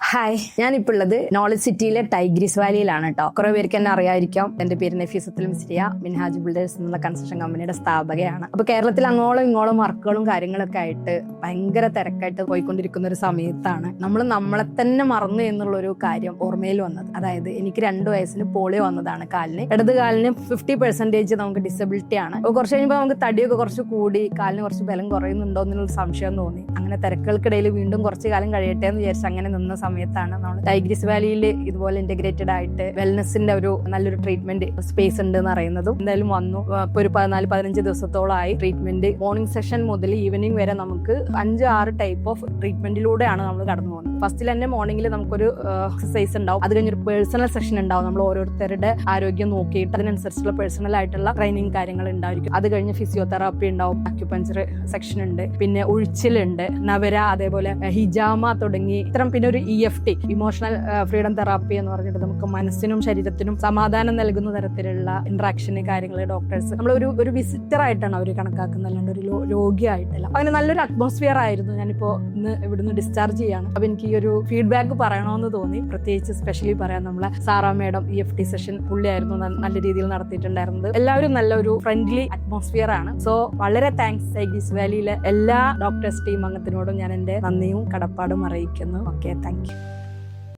Hi, ഞാനിപ്പോൾ ഉള്ളത് knowledge സിറ്റിയിലെ ടൈഗ്രീസ് വാലിയിലാണ് കേട്ടോ. കുറെ പേർക്ക് എന്നെ അറിയാതിരിക്കാം. എന്റെ പേര് നഫീസത്തുൽ മിസ്രിയ, മിൻഹാജ് ബിൽഡേഴ്സ് എന്നുള്ള കൺസ്ട്രക്ഷൻ കമ്പനിയുടെ സ്ഥാപകയാണ്. അപ്പൊ കേരളത്തിൽ അങ്ങോളം ഇങ്ങോളം വർക്കുകളും കാര്യങ്ങളൊക്കെ ആയിട്ട് ഭയങ്കര തിരക്കായിട്ട് പോയിക്കൊണ്ടിരിക്കുന്ന ഒരു സമയത്താണ് നമ്മൾ നമ്മളെ തന്നെ മറന്നു എന്നുള്ളൊരു കാര്യം ഓർമ്മയിൽ വന്നത്. അതായത് എനിക്ക് 2 വയസ്സിന് പോളിയോ വന്നതാണ് കാലിന്. ഇടത് കാലിന് 50% നമുക്ക് ഡിസബിലിറ്റി ആണ്. അപ്പോൾ കുറച്ച് കഴിയുമ്പോൾ നമുക്ക് തടിയൊക്കെ കുറച്ച് കൂടി കാലിന് കുറച്ച് ബലം കുറയുന്നുണ്ടോ എന്നുള്ള സംശയം തോന്നി. അങ്ങനെ തിരക്കുകൾക്കിടയിൽ വീണ്ടും കുറച്ച് കാലം കഴിയട്ടെ എന്ന് വിചാരിച്ച് അങ്ങനെ നിന്ന സമയത്താണ് നമ്മൾ ടൈഗ്രീസ് വാലിയിൽ ഇതുപോലെ ഇന്റഗ്രേറ്റഡ് ആയിട്ട് വെൽനെസിന്റെ ഒരു നല്ലൊരു ട്രീറ്റ്മെന്റ് സ്പേസ് ഉണ്ട് എന്ന് അറിയുന്നതും എന്തായാലും വന്നു. ഇപ്പൊ ഒരു 14-15 ദിവസത്തോളമായി ട്രീറ്റ്മെന്റ്. മോർണിംഗ് സെഷൻ മുതൽ ഈവനിങ് വരെ നമുക്ക് 5-6 ടൈപ്പ് ഓഫ് ട്രീറ്റ്മെന്റിലൂടെയാണ് നമ്മൾ കടന്നു പോകുന്നത്. ഫസ്റ്റിൽ തന്നെ മോർണിംഗിൽ നമുക്കൊരു എക്സസൈസ് ഉണ്ടാവും. അത് കഴിഞ്ഞൊരു പേഴ്സണൽ സെഷൻ ഉണ്ടാവും. നമ്മൾ ഓരോരുത്തരുടെ ആരോഗ്യം നോക്കിയിട്ട് അതിനനുസരിച്ചുള്ള പേഴ്സണൽ ആയിട്ടുള്ള ട്രെയിനിങ് കാര്യങ്ങൾ ഉണ്ടായിരിക്കും. അത് കഴിഞ്ഞ് ഫിസിയോതെറാപ്പി ഉണ്ടാവും, അക്യുപഞ്ചർ സെക്ഷൻ ഉണ്ട്, പിന്നെ ഉഴിച്ചിലുണ്ട്, നവര, അതേപോലെ ഹിജാമ തുടങ്ങി ഇത്തരം, പിന്നെ ഒരു EFT ഇമോഷണൽ ഫ്രീഡം തെറാപ്പി എന്ന് പറഞ്ഞിട്ട് നമുക്ക് മനസ്സിനും ശരീരത്തിനും സമാധാനം നൽകുന്ന തരത്തിലുള്ള ഇന്ററാക്ഷന് കാര്യങ്ങൾ ഡോക്ടേഴ്സ് നമ്മളൊരു വിസിറ്റർ ആയിട്ടാണ് അവർ കണക്കാക്കുന്നത്, അല്ലാണ്ട് ഒരു രോഗിയായിട്ടല്ല. അങ്ങനെ നല്ലൊരു അറ്റ്മോസ്ഫിയർ ആയിരുന്നു. ഞാനിപ്പോ ഇന്ന് ഇവിടുന്ന് ഡിസ്ചാർജ് ചെയ്യാണ്. അപ്പൊ എനിക്ക് ഈ ഒരു ഫീഡ്ബാക്ക് പറയണമെന്ന് തോന്നി. പ്രത്യേകിച്ച് സ്പെഷ്യലി പറയാൻ നമ്മളെ സാറാ മേഡം EFT സെഷൻ പുള്ളിയായിരുന്നു നല്ല രീതിയിൽ നടത്തിയിട്ടുണ്ടായിരുന്നത്. എല്ലാവരും നല്ലൊരു ഫ്രണ്ട്ലി അറ്റ്മോസ്ഫിയർ ആണ്. സോ വളരെ താങ്ക്സ് ടൈഗ്രീസ് വാലിയിലെ എല്ലാ ഡോക്ടേഴ്സ് ടീം അംഗത്തിനോടും ഞാൻ എന്റെ നന്ദിയും കടപ്പാടും അറിയിക്കുന്നു. Okay, thank you.